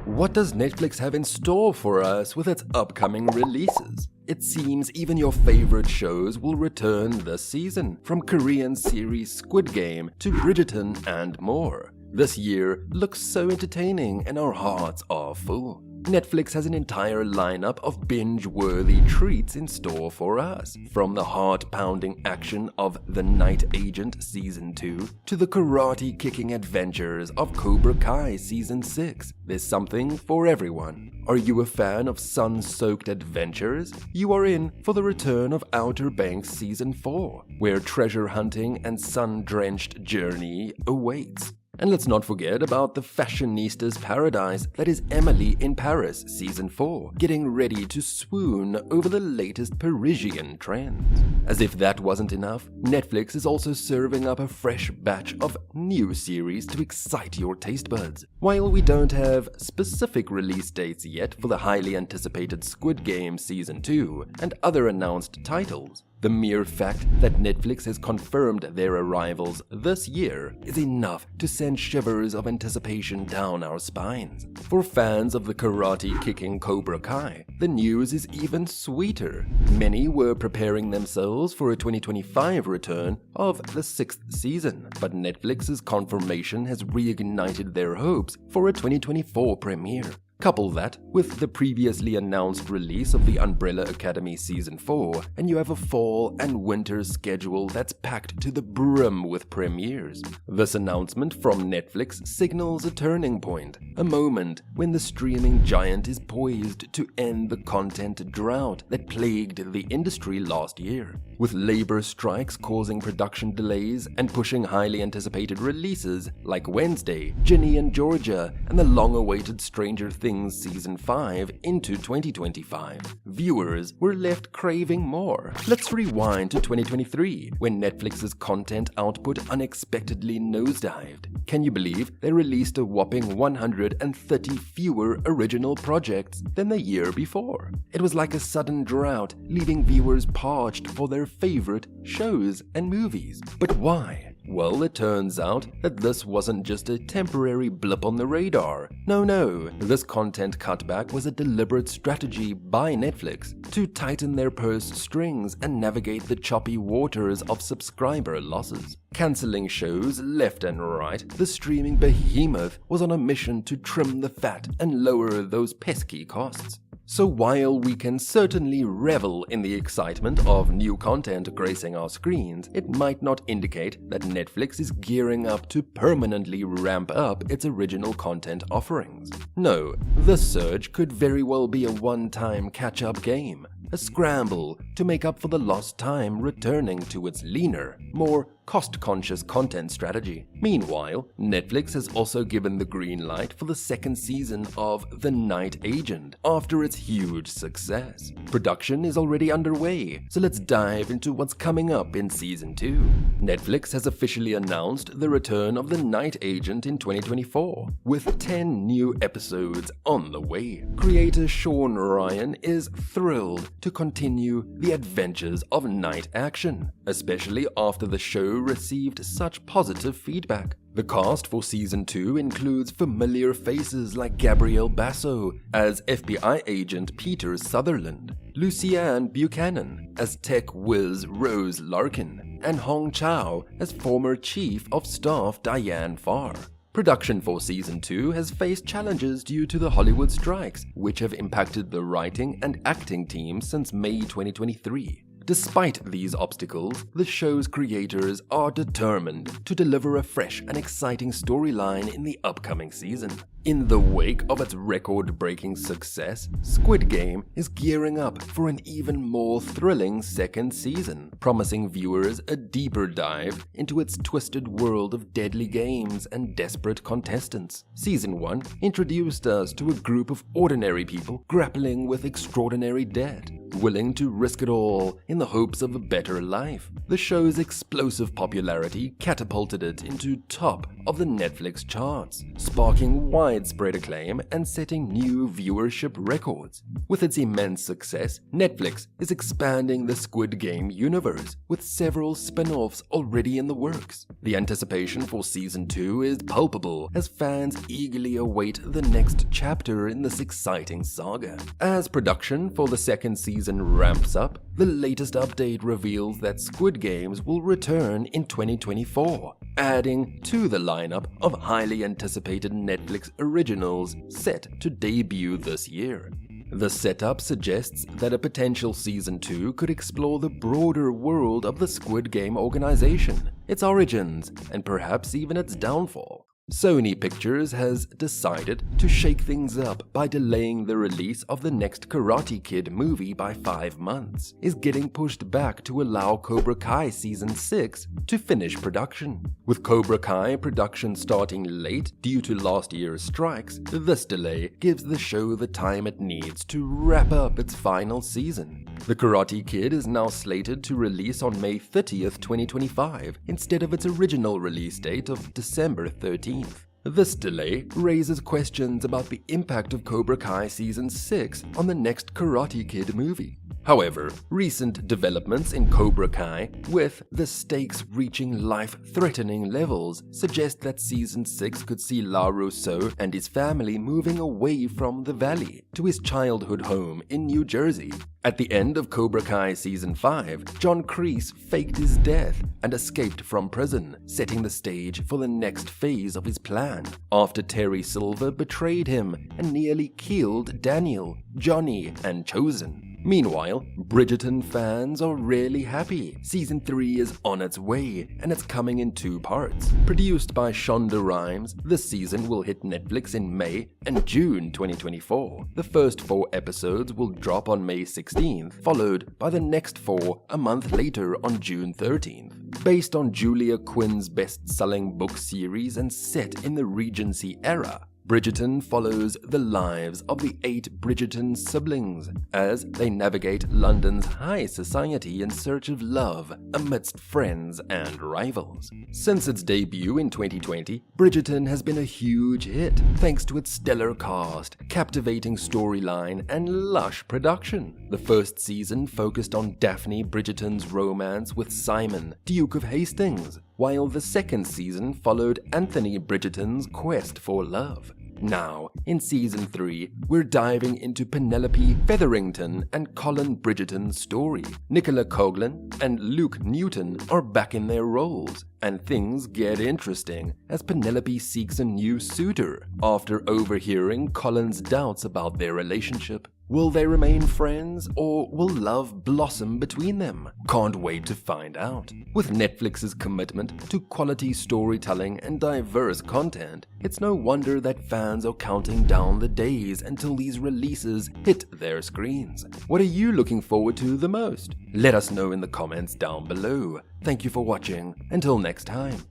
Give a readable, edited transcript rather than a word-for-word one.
What does Netflix have in store for us with its upcoming releases? It seems even your favorite shows will return this season, from Korean series Squid Game to Bridgerton and more. This year looks so entertaining and our hearts are full. Netflix has an entire lineup of binge-worthy treats in store for us, from the heart-pounding action of The Night Agent Season 2 to the karate-kicking adventures of Cobra Kai Season 6. There's something for everyone. Are you a fan of sun-soaked adventures? You are in for the return of Outer Banks Season 4, where treasure hunting and sun-drenched journey awaits. And let's not forget about the fashionista's paradise that is Emily in Paris Season 4, getting ready to swoon over the latest Parisian trends. As if that wasn't enough, Netflix is also serving up a fresh batch of new series to excite your taste buds. While we don't have specific release dates yet for the highly anticipated Squid Game Season 2 and other announced titles, the mere fact that Netflix has confirmed their arrivals this year is enough to send shivers of anticipation down our spines. For fans of the karate-kicking Cobra Kai, the news is even sweeter. Many were preparing themselves for a 2025 return of the 6th season, but Netflix's confirmation has reignited their hopes for a 2024 premiere. Couple that with the previously announced release of The Umbrella Academy Season 4, and you have a fall and winter schedule that's packed to the brim with premieres. This announcement from Netflix signals a turning point, a moment when the streaming giant is poised to end the content drought that plagued the industry last year. With labor strikes causing production delays and pushing highly anticipated releases like Wednesday, Ginny and Georgia, and the long-awaited Stranger Things Season 5 into 2025, viewers were left craving more. Let's rewind to 2023, when Netflix's content output unexpectedly nosedived. Can you believe they released a whopping 130 fewer original projects than the year before? It was like a sudden drought, leaving viewers parched for their favorite shows and movies. But why? Well, it turns out that this wasn't just a temporary blip on the radar. No, this content cutback was a deliberate strategy by Netflix to tighten their purse strings and navigate the choppy waters of subscriber losses. Canceling shows left and right, the streaming behemoth was on a mission to trim the fat and lower those pesky costs. So while we can certainly revel in the excitement of new content gracing our screens, it might not indicate that Netflix is gearing up to permanently ramp up its original content offerings. No, this surge could very well be a one-time catch-up game, a scramble to make up for the lost time returning to its leaner, more cost-conscious content strategy. Meanwhile, Netflix has also given the green light for the second season of The Night Agent after its huge success. Production is already underway, so let's dive into what's coming up in Season 2. Netflix has officially announced the return of The Night Agent in 2024, with 10 new episodes on the way. Creator Sean Ryan is thrilled to continue the adventures of night action, especially after the show received such positive feedback. The cast for Season 2 includes familiar faces like Gabrielle Basso as FBI agent Peter Sutherland, Lucianne Buchanan as tech whiz Rose Larkin, and Hong Chow as former Chief of Staff Diane Farr. Production for Season 2 has faced challenges due to the Hollywood strikes, which have impacted the writing and acting teams since May 2023. Despite these obstacles, the show's creators are determined to deliver a fresh and exciting storyline in the upcoming season. In the wake of its record-breaking success, Squid Game is gearing up for an even more thrilling second season, promising viewers a deeper dive into its twisted world of deadly games and desperate contestants. Season 1 introduced us to a group of ordinary people grappling with extraordinary debt, willing to risk it all in the hopes of a better life. The show's explosive popularity catapulted it into top of the Netflix charts, sparking widespread acclaim and setting new viewership records. With its immense success, Netflix is expanding the Squid Game universe, with several spin-offs already in the works. The anticipation for Season 2 is palpable as fans eagerly await the next chapter in this exciting saga. As production for the second season ramps up, the latest update reveals that Squid Games will return in 2024, adding to the lineup of highly anticipated Netflix originals set to debut this year. The setup suggests that a potential Season 2 could explore the broader world of the Squid Game organization, its origins, and perhaps even its downfall. Sony Pictures has decided to shake things up by delaying the release of the next Karate Kid movie by 5 months, is getting pushed back to allow Cobra Kai Season 6 to finish production. With Cobra Kai production starting late due to last year's strikes, this delay gives the show the time it needs to wrap up its final season. The Karate Kid is now slated to release on May 30th, 2025, instead of its original release date of December 13th. This delay raises questions about the impact of Cobra Kai Season 6 on the next Karate Kid movie. However, recent developments in Cobra Kai, with the stakes reaching life-threatening levels, suggest that Season 6 could see La Rousseau and his family moving away from the valley to his childhood home in New Jersey. At the end of Cobra Kai Season 5, John Kreese faked his death and escaped from prison, setting the stage for the next phase of his plan, after Terry Silver betrayed him and nearly killed Daniel, Johnny, and Chosen. Meanwhile, Bridgerton fans are really happy. Season 3 is on its way, and it's coming in 2 parts. Produced by Shonda Rhimes, this season will hit Netflix in May and June 2024. The first 4 episodes will drop on May 16th, followed by the next 4 a month later on June 13th. Based on Julia Quinn's best-selling book series and set in the Regency era, Bridgerton follows the lives of the 8 Bridgerton siblings as they navigate London's high society in search of love amidst friends and rivals. Since its debut in 2020, Bridgerton has been a huge hit thanks to its stellar cast, captivating storyline, and lush production. The first season focused on Daphne Bridgerton's romance with Simon, Duke of Hastings, while the second season followed Anthony Bridgerton's quest for love. Now, in Season 3, we're diving into Penelope Featherington and Colin Bridgerton's story. Nicola Coughlan and Luke Newton are back in their roles, and things get interesting as Penelope seeks a new suitor after overhearing Colin's doubts about their relationship. Will they remain friends, or will love blossom between them? Can't wait to find out. With Netflix's commitment to quality storytelling and diverse content, it's no wonder that fans are counting down the days until these releases hit their screens. What are you looking forward to the most? Let us know in the comments down below. Thank you for watching. Until next time.